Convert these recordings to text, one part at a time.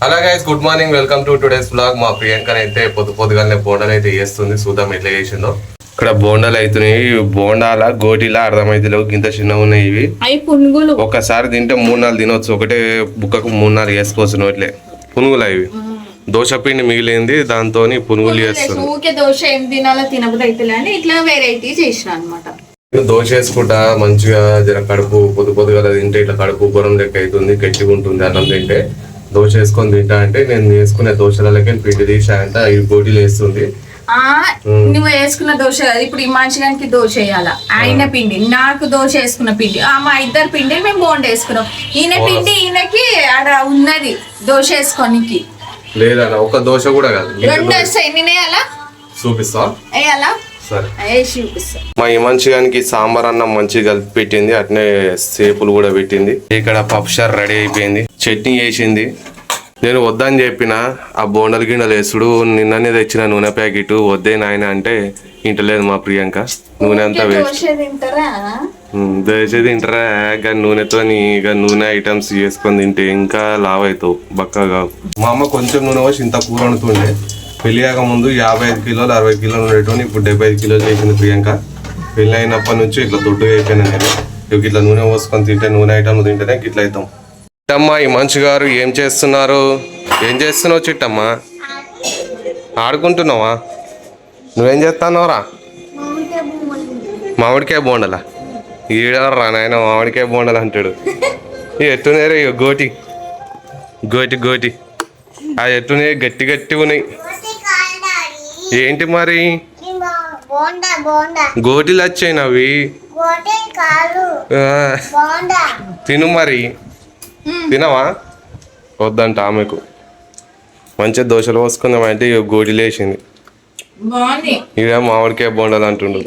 Hello guys, good morning. Welcome to today's blog. మా ప్రియాంకని అయితే పొద్దుగానే బోండాలు అయితే చేస్తుంది. చూద్దాం ఎట్లా చేసిందో. ఇక్కడ బోండాలు అవుతున్నాయి. బోండాల గోటిలా అర్థమైతలేవు, ఇంత చిన్నగా ఉన్నాయి ఇవి. పునుగులు ఒకసారి తింటే 3-4 తినొచ్చు. ఒకటే బుక్కకు 3-4 వేసుకోవచ్చు నోట్లే. పునుగులు అవి దోశ పిండి మిగిలింది, దాంతో పునుగులు చేస్తుంది. ఊకే దోశ ఏం తినాలో తినబుద్ధి అయితే అని ఇట్లా వెరైటీ చేసిన అనమాట. దోశ వేసుకుంటా మంచిగా జర కడుపు పొద్దుగా తింటే ఇట్లా కడుపు గురం లెక్క అవుతుంది, గట్టిగా ఉంటుంది. అన్నం తింటే దోశ వేసుకొని తింటా అంటే నేను వేసుకునే దోశలకి పిండి తీసా అంట ఈ గోటీలు వేస్తుంది. నువ్వు వేసుకున్న దోశ కాదు, ఇప్పుడు ఈ మనిషిగానికి దోశ వేయాలా. ఆయన పిండి, నాకు దోశ వేసుకున్న పిండి, మా ఇద్దరు పిండి మేము బోండ వేసుకున్నాం. ఈయన పిండి ఈయనకి ఆడ ఉన్నది దోశ వేసుకోనికి లేదన్న. ఒక దోశ కూడా కాదు, 2 వస్తాయి. నేను వేయాలా? చూపిస్తా. వేయాలా? మా ఈ మంచిగానికి సాంబార్ అన్నం మంచిగా కలిపి పెట్టింది, అట్నే సేపులు కూడా పెట్టింది. ఇక్కడ పప్పుషార్ రెడీ అయిపోయింది, చట్నీ చేసింది. నేను వద్దని చెప్పిన ఆ బోండలు గిన్నెలు వేసుడు. నిన్ననే తెచ్చిన నూనె ప్యాకెట్ వద్దే నాయన అంటే ఇంటలేదు మా ప్రియాంక. నూనె అంతా వేస్ట్. దోశ తింటారా? నూనెతో నూనె ఐటమ్స్ చేసుకొని తింటే ఇంకా లావ్ అవుతావు, బక్కగా. మా అమ్మ కొంచెం నూనె పోసి ఇంత కూర వండుతుండే. పెళ్ళియాక ముందు 55 కిలోలు 60 కిలోలు ఉండేటోని ఇప్పుడు 75 కిలోలు చేసింది ప్రియాంక. పెళ్ళి అయినప్పటి నుంచి ఇట్లా దొడ్డుగా అయిపోయినా నేను. ఇట్లా నూనె పోసుకొని తింటే, నూనె ఐటమ్ తింటేనే ఇట్లా అవుతాం. చిట్టమ్మ, ఈ మనిషి గారు ఏం చేస్తున్నారు? ఏం చేస్తున్నావు చిట్టమ్మ? ఆడుకుంటున్నావా? నువ్వేం చేస్తున్నావురా? మామిడికాయ బోండలా? ఈడరా నాయన మామిడికాయ బోండలు అంటాడు. ఎట్టునేరే గోటి గోటి గోటి ఆ ఎట్టునే గట్టి గట్టిగా ఉన్నాయి. ఏంటి మరి గోటీలు వచ్చాయి అవి? తిను మరి. తినవా? వద్దంట ఆమెకు. మంచిగా దోశలు పోసుకుందామంటే గోటీలు వేసింది. ఇక మామిడికాయ బోండాలు అంటుండు.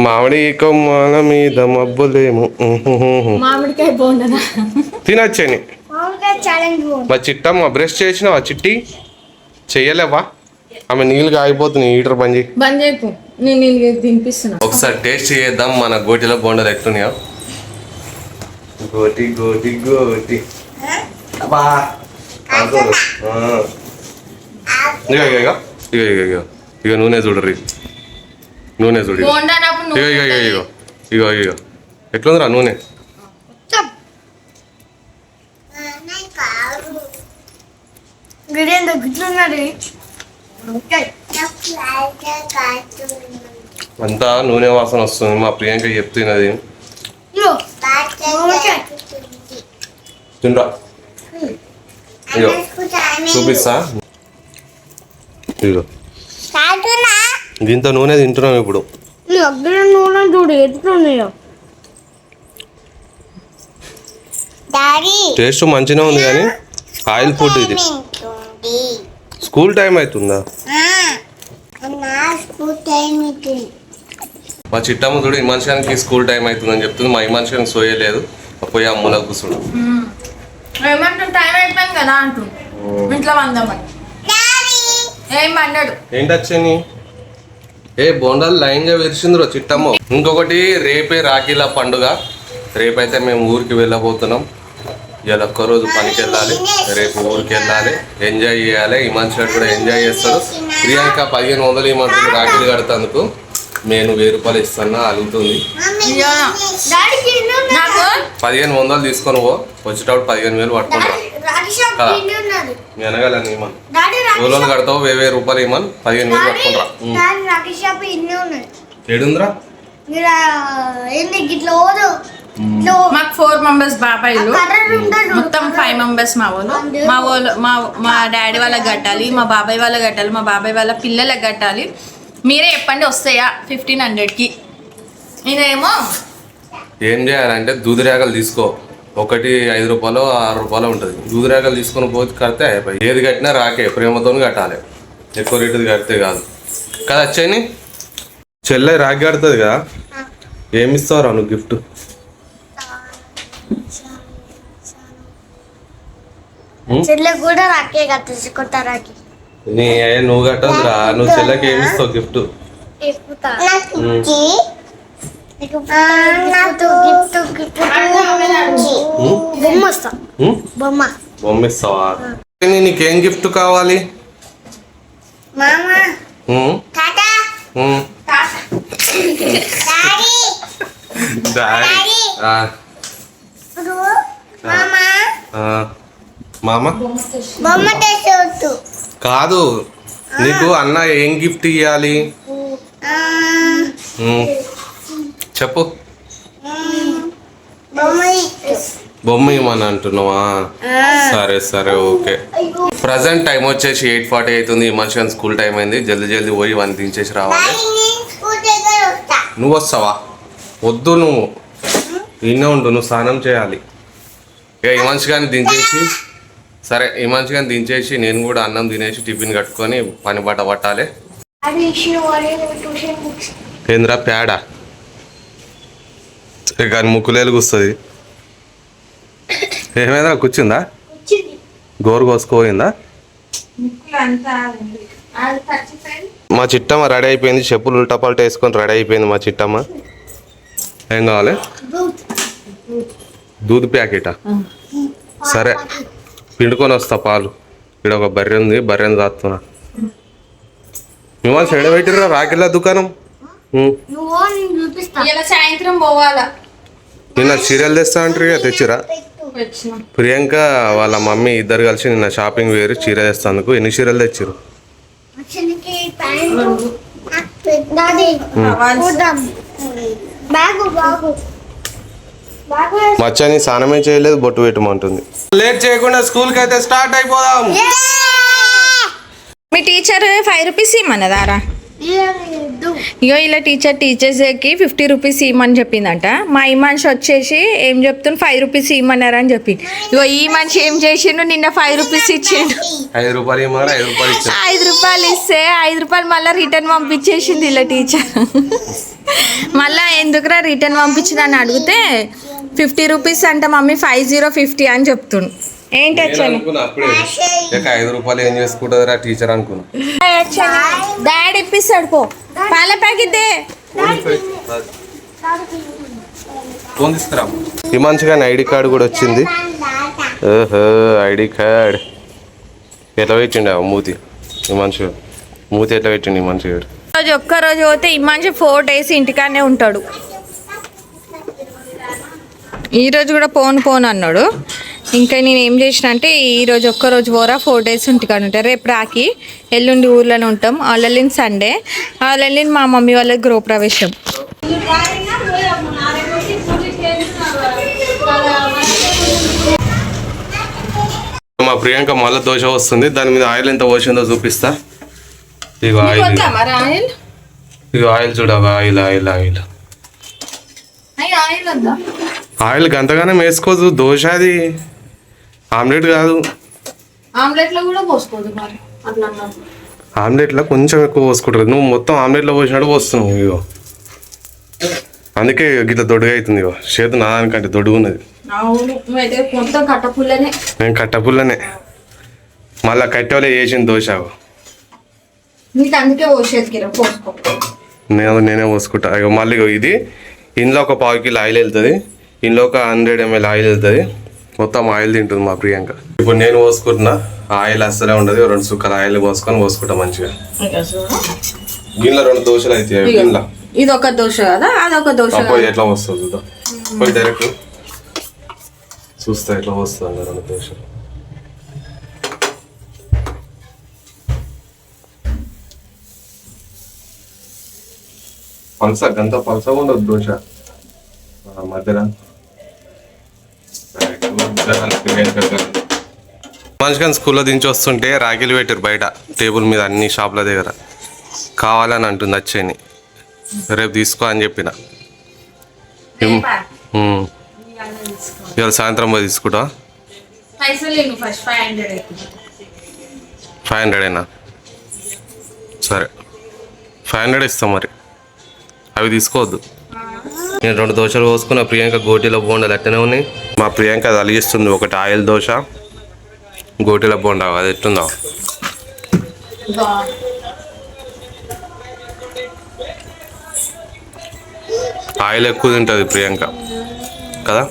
మామిడి కొమ్మల మీద మబ్బులేము తినొచ్చని. మా చిట్టమ్మ బ్రష్ చేసినావా? చిట్టి చెయ్యలేవా? ఆమె నీళ్ళు కాగిపోతున్నాయి. హీటర్ బంద్ చేయి. ఒకసారి టేస్ట్ చేద్దాం మన గోటిలో బోండాలు ఎట్లున్నాయో. గోటి గోటి గోటి ఇక నూనె చూడరు, నూనె చూడు. ఇగో ఇగో ఇగో ఇగో ఇగో ఎట్లుందిరా నూనె? అంతా నూనె వాసన వస్తుంది. మా ప్రియాంక చెప్తున్నది. తింటా ఇగో చూపిస్తా. ఇగో ఇంత నూనె తింటున్నాం ఇప్పుడు. టేస్ట్ మంచిగా ఉంది కానీ ఆయిల్ ఫుడ్ ఇది. స్కూల్ టైం అవుతుందా? మా చిట్టమ్మ చూడు ఈ మనిషికి స్కూల్ టైం అవుతుందని చెప్తుంది. మా ఈ మనిషికి సోయలేదు, పోయి అమ్మలో కూర్చుడు. ఏంటి వచ్చని ఏ బోండాలు లైన్ గా విరిచిందిరో చిట్టమ్మ. ఇంకొకటి రేపే రాఖీల పండుగ. రేపైతే మేము ఊరికి వెళ్ళబోతున్నాం. ఇలా ఒక్కరోజు పనికి వెళ్ళాలి, రేపు ఊరికి వెళ్ళాలి, ఎంజాయ్ చేయాలి. ఈ మనిషి కూడా ఎంజాయ్ చేస్తాడు. ప్రియాంక 1500 ఈ మంత్రులు రాఖీలు కడతాందుకు నేను 1000 రూపాయలు ఇస్తాను అలుగుతుంది. 1500 తీసుకొని వచ్చేటప్పుడు 15,000 పట్టుకుంటా కదా. మీ అనగాలని ఇమ్మను రోజులు కడతావు 1000 రూపాయలు ఇమ్మను 15,000 పట్టుకుంటా. ఏడుందిరా? మాకు 4 మెంబర్స్ బాబాయిలు, మొత్తం 5 మెంబర్స్ మా వాళ్ళు. మా డాడీ వాళ్ళకి కట్టాలి, మా బాబాయ్ వాళ్ళకి కట్టాలి, మా బాబాయ్ వాళ్ళ పిల్లలకు కట్టాలి. మీరే చెప్పండి వస్తాయా 1500కి? నేనేమో ఏం చేయాలంటే దూదిరేగలు తీసుకో. ఒకటి 5 రూపాయలు 6 రూపాయలు ఉంటుంది. దూదిరేగలు తీసుకొని పోతే కడితే అయిపోయి. ఏది కట్టినా రాకే, ప్రేమతో కట్టాలి. ఎక్కువ రేటుది కడితే కాదు కదా. వచ్చాయని చెల్లె రాకి కడుతుంది కదా. ఏమిస్తావురా నువ్వు గిఫ్ట్? నువ్వు కట్టదురా. నువ్వు చెల్లెకి ఏమిస్తావు గిఫ్ట్? బొమ్మ ఇస్తావా? నీకేం గిఫ్ట్ కావాలి? మామ కాదు, నీకు అన్న ఏం గిఫ్ట్ ఇవ్వాలి చెప్పు. బొమ్మ ఇవ్వమని అంటున్నావా? సరే సరే ఓకే. ప్రజెంట్ టైం వచ్చేసి 8:40 అవుతుంది. మంచిగా స్కూల్ టైం అయింది. జల్దీ జల్దీ పోయి వన్ దించేసి రావాలి. నువ్వు వస్తావా? వద్దు, నువ్వు ఇన్నే ఉండు, నువ్వు స్నానం చేయాలి. ఇక ఈ మనిషి కానీ దించేసి, సరే ఈ మనిషి కానీ దించేసి నేను కూడా అన్నం తినేసి టిఫిన్ కట్టుకొని పని బట్ట పట్టాలి. ఏంద్రా పేడ కానీ ముక్కులేలు కూస్తుంది. ఏమైనా కూర్చుందా? గోరు కోసుకోపోయిందా? మా చిట్టమ్మ రెడీ అయిపోయింది. చెప్పులు ఉల్టా పల్టా వేసుకొని రెడీ అయిపోయింది మా చిట్టమ్మ. ఏం కావాలి? దూద్ ప్యాకెటా? సరే పిండుకొని వస్తా పాలు. ఇక్కడ ఒక బర్రె ఉంది, బర్రెని దాస్తున్నా. మిమ్మల్ని సైడ్ పెట్టిరా రాకిల్లా దుకాణం. సాయంత్రం పోవాలా. నిన్న సీరియల్ తెస్తా అంటారు, తెచ్చిరా? ప్రియాంక వాళ్ళ మమ్మీ ఇద్దరు కలిసి నిన్న షాపింగ్ వేరు చీర తెస్తాందుకు. ఎన్ని చీరలు తెచ్చిరు? మచ్చని స్నానమే చేయలేదు, బొట్టు పెట్టమంటుంది. లేట్ చేయకుండా స్కూల్కి అయితే స్టార్ట్ అయిపోదాం. మీ టీచర్ 5 రూపీస్ ఇమ్మన్నదారా? ఇగో ఇలా టీచర్స్కి 50 రూపీస్ ఇమ్మని చెప్పిందంట. మా ఈ మనిషి వచ్చేసి ఏం చెప్తున్నా 5 రూపీస్ ఇమ్మన్నారని చెప్పి. ఇగో ఈ మనిషి ఏం చేసిండు, నిన్న 5 రూపీస్ ఇచ్చిండు. 5 రూపాయలు ఇవ్వమని 5 రూపాయలు ఇస్తే 5 రూపాయలు మళ్ళీ రిటర్న్ పంపించేసింది ఇలా టీచర్. మళ్ళీ ఎందుకురా రిటర్న్ పంపించిందని అడిగితే 50 రూపీస్ అంట మమ్మీ, 50 అని చెప్తుండు. ఏంటి వచ్చాను 5 రూపాయలు ఏం చేసుకుంటుందిరా టీచర్ అనుకున్నా. డాడీ ఇప్పిస్తాడు పో. పాల ప్యాకెట్ ఈ మంచిగా ఐడి కార్డు కూడా వచ్చింది. ఓహో ఐడి కార్డ్ ఎట్లా పెట్టిండు మూతి? ఈ మనిషి మూతి ఎట్లా పెట్టిండు ఈ మనిషి? ఒక్కరోజు పోతే ఈ మనిషి 4 days ఇంటికానే ఉంటాడు. ఈరోజు కూడా పోను అన్నాడు. ఇంకా నేను ఏం చేసిన అంటే ఈరోజు ఒక్కరోజు పోరా 4 days ఇంటికాడ ఉంటాయి. రేపు రాకి, ఎల్లుండి ఊర్లోనే ఉంటాం. ఆల్రెడీ సండే, ఆల్రెడీ మా మమ్మీ వాళ్ళ గృహప్రవేశం. మా ప్రియాంక మళ్ళీ దోశ వస్తుంది. దాని మీద ఆయిల్ ఎంత పోసిందో చూపిస్తా. ఇగో ఆయిల్, ఇగో ఆయిల్ చూడవా? ఆయిల్ ఆయిల్ ఆయిల్ ఆయిల్ గంతగానే వేసుకోదు. దోశ అది ఆమ్లెట్ కాదు. ఆమ్లెట్లో కొంచెం ఎక్కువ పోసుకుంటారు. నువ్వు మొత్తం ఆమ్లెట్లో పోసినట్టు పోస్తున్నావు. ఇగో అందుకే గిట్ల దొడ్డుగా అవుతుంది. ఇగో చేతు నా దానికంటే దొడ్డుగా ఉన్నది. నేను కట్టపుల్లనే మళ్ళా కట్టెలే చేసిన దోశ. నేనే పోసుకుంటా. ఇక మళ్ళీ ఇది ఇందులో ఒక 1/4 కిలో ఆయిల్ వెళ్తుంది, ఇందులో ఒక 100 ml ఆయిల్ వెళ్తుంది. మొత్తం ఆయిల్ తింటుంది మా ప్రియాంక. ఇప్పుడు నేను పోసుకుంటున్నా. ఆయిల్ అస్సలే ఉండదు. 2 సుక్కల ఆయిల్ పోసుకుంటా మంచిగా. గిన్నెలో 2 దోశలు అవుతాయి. గిన్నెలో ఇది ఒక దోశ కదా, అదొక దోశ. ఎట్లా వస్తుంది చూద్దాం. పోయి డైరెక్ట్ చూస్తా ఎట్లా వస్తుంది 2 దోశలు. గంత పలసగా ఉండదు దోశ మధ్యన. మంచిగా స్కూల్లో దించి వస్తుంటే రాఖీలు పెట్టారు బయట టేబుల్ మీద అన్ని షాపుల దగ్గర. కావాలని అంటుంది వచ్చేని. రేపు తీసుకో అని చెప్పిన. ఇవాళ సాయంత్రం పోయి తీసుకుంటా. 500 సరే 500 ఇస్తాం మరి. అవి తీసుకోవద్దు. నేను 2 దోశలు పోసుకున్న. ప్రియాంక గోటీల బోండాలు ఎట్టనే ఉన్నాయి. మా ప్రియాంక అది అలిగిస్తుంది. ఒకటి ఆయిల్ దోశ, గోటీల బోండా. అది ఎట్టుందా? ఆయిల్ ఎక్కువ తింటుంది ప్రియాంక కదా.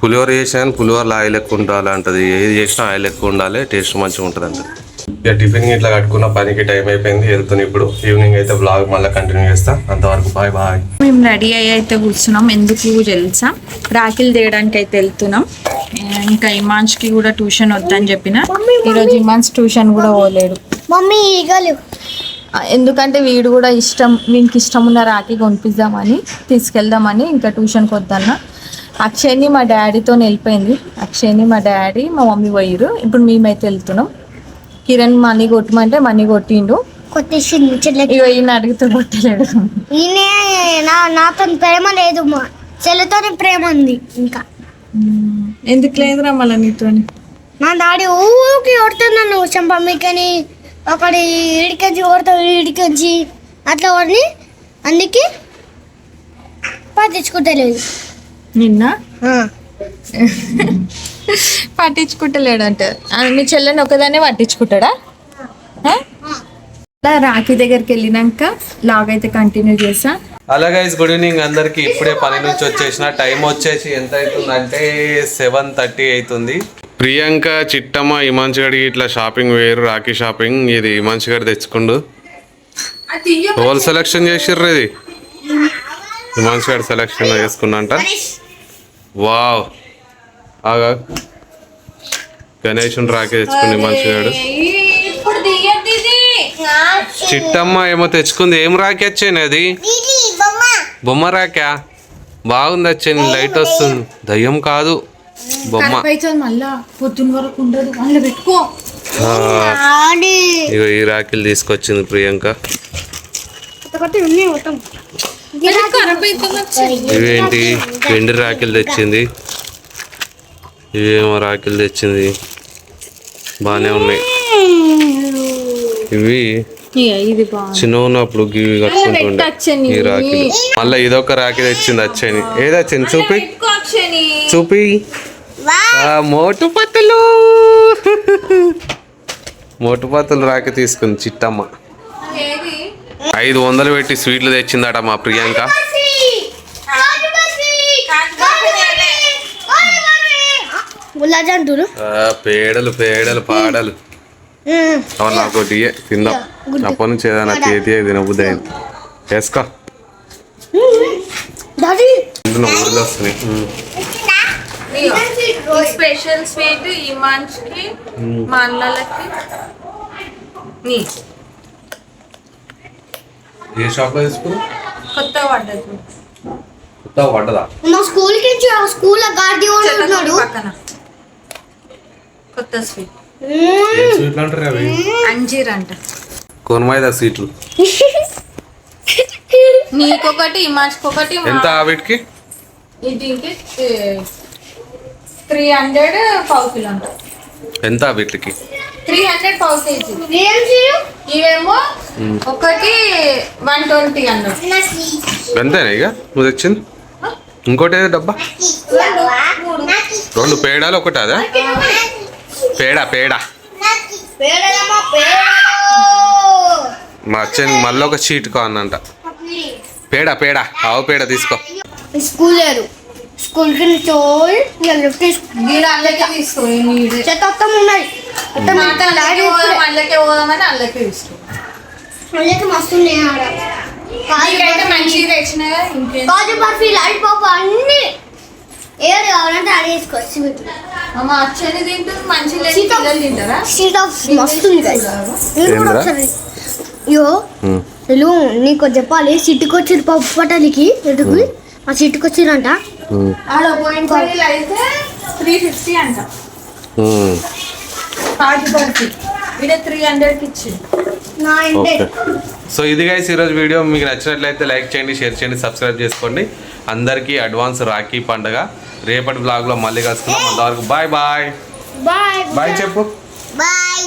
పులిహోర చేసినా పులిహోరలో ఆయిల్ ఎక్కువ ఉండాలి అంటది, ఏది చేసినా ఆయిల్ ఎక్కువ ఉండాలి, టేస్ట్ మంచిగా ఉంటుంది అంటది. ఇక టిఫిన్ ఇట్లా కట్టుకున్న పనికి టైం అయిపోయింది, వెళ్తుంది ఇప్పుడు. ఈవినింగ్ అయితే బ్లాగ్ మళ్ళీ కంటిన్యూ చేస్తా. అంతవరకు బాయ్ బాయ్. మేము రెడీ అయ్యి అయితే కూర్చున్నాం. ఎందుకు తెలుసా, రాఖీలు తీయడానికి అయితే వెళ్తున్నాం. ఇంకా ఇమాన్స్కి కూడా ట్యూషన్ వద్దని చెప్పిన. ఈరోజు ఇమాన్స్ ట్యూషన్ కూడా పోలేడు మమ్మీ ఈగలు. ఎందుకంటే వీడు కూడా వీనికి ఇష్టం ఉన్న రాఖీ కొనిపిద్దామని తీసుకెళ్దామని ఇంకా ట్యూషన్కి వద్దన్న. అక్షయ్ని మా డాడీతో వెళ్ళిపోయింది. అక్షయ్ని మా డాడీ మా మమ్మీ పోయిరు. ఇప్పుడు మేమైతే వెళ్తున్నాం. కిరణ్ మనీ కొట్టమంటే మనీ కొట్టిండు. కొట్టేసిండు చెల్లెకి. ఇగో ఈయన అడిగితే కొట్టలేడు. ఈయనే నాతో ప్రేమ లేదు, మా చెల్లెతోనే ప్రేమ ఉంది. ఇంకా ఎందుకు లేదురా మళ్ళీ నీతో? నా డాడీ ఊరికి కొడుతున్నాను చంపమ్మికని, ఒకటి ఇడికంచి కొడతాడు, ఇడికంచి అట్లా వాడిని, అందుకే పట్టించుకుంటలేదు. నిన్న పట్టించుకుంటలేడంట. మీ చెల్లెని ఒకదానే పట్టించుకుంటాడా? రాఖీ దగ్గరికి వెళ్ళినాక లాగ్ అయితే కంటిన్యూ చేసా. హలో గైస్, గుడ్ ఈవినింగ్ అందరికి. ఇప్పుడే పని నుంచి వచ్చేసిన. టైం వచ్చేసి ఎంత అవుతుందంటే 7:30 అవుతుంది. ప్రియాంక, చిట్టమ్మ, ఇమాన్స్ గడికి ఇట్లా షాపింగ్ వేరు, రాఖీ షాపింగ్. ఇది ఇమాన్స్ గడి తెచ్చుకుండు. హోల్ సెలెక్షన్ చేసిర్రు. ఇది ఇమాన్స్ గడి సెలెక్షన్ చేసుకున్నంట. వావ్, ఆగా గణేష్ రాఖీ తెచ్చుకుంది ఇమాన్స్ గడు. చిట్టమ్మ ఏమో తెచ్చుకుంది. ఏం రాఖీ వచ్చాను? అది బొమ్మ రాకా. బాగుంది వచ్చాను. లైట్ వస్తుంది. దయ్యం కాదు, బొమ్మ. ఇగో ఈ రాఖీలు తీసుకొచ్చింది ప్రియాంక. ఇవేంటి వెండి రాఖీలు తెచ్చింది. ఇవేమో రాఖీలు తెచ్చింది. బాగానే ఉన్నాయి. ఇవి చిన్న ఉన్నప్పుడు ఇవి కట్టుకుంటుండే ఈ రాఖీలు. మళ్ళీ ఇదొక రాఖీ తెచ్చింది వచ్చాని. ఏది వచ్చింది చూపి చూపి. మోటు పత్తులు మోటు పత్తులు రాఖీ తీసుకుంది చిట్టమ్మ. 500 పెట్టి స్వీట్లు తెచ్చిందట మా ప్రియాంక. పేడలు పేడలు పాడలు. అవును, నాకు తిందాం. అప్పటి నుంచి ఏదైనా చేతి తినబుద్ది అయింది. వేసుకో. ఊర్లో వస్తున్నాయి. స్పెషల్ స్వీట్ ఇమాన్స్కి, మా అన్నలకి. ఏ షాప్ లో తీసుకున్నా? కొత్త పడ్డది. కొత్త పడ్డదా? మా స్కూల్ కి స్కూల్ గార్డి ఉన్నాడు పక్కన. కొత్త స్వీట్ స్వీట్లు అంటారు అవి. అంజీర్ అంట. కొనమైదా స్వీట్లు? నీకొకటి ఇమాన్స్కి ఒకటి. ఎంత వీటికి? దీనికి 300 పావు కిలో అంట. ఎంత వీటికి? 300 పావు కేజీ. ఇవేమో ఒకటి 120 అన్నట్టు. అంతేనా ఇక నువ్వు తెచ్చింది? ఇంకోటి ఏదో డబ్బా? 2 పేడాలు ఒకటి. అదా పేడ పేడ. మా అచ్చని మళ్ళీ ఒక షీట్ కావాలంట. పేడ పేడ, ఆవు పేడ తీసుకో. స్కూల్ లేరు, స్కూల్ కి చెత్తం ఉన్నాయి. మళ్ళీ మస్తు కాజు బర్ఫీ, లాలీపాప్ అన్ని ఏడు కావాలంటే అది వేసుకోవచ్చు. మస్తు అయ్యో నీకు చెప్పాలి. సిట్టుకు వచ్చారు పప్పు పట్టాలికి ఎటుకు. ఆ సిట్టుకు వచ్చిరంట. అయితే 350 అంట. కాజు బర్ఫీ 300కి ఇచ్చింది. సో ఇది గైస్ ఈరోజు వీడియో. మీకు నచ్చినట్లయితే లైక్ చేయండి, షేర్ చేయండి, సబ్స్క్రైబ్ చేసుకోండి. అందరికీ అడ్వాన్స్ రాఖీ పండుగ. రేపటి బ్లాగ్లో మళ్ళీ కలుసుకుందాం. అంతవరకు బాయ్ బాయ్. బాయ్ బాయ్ చెప్పు. బాయ్.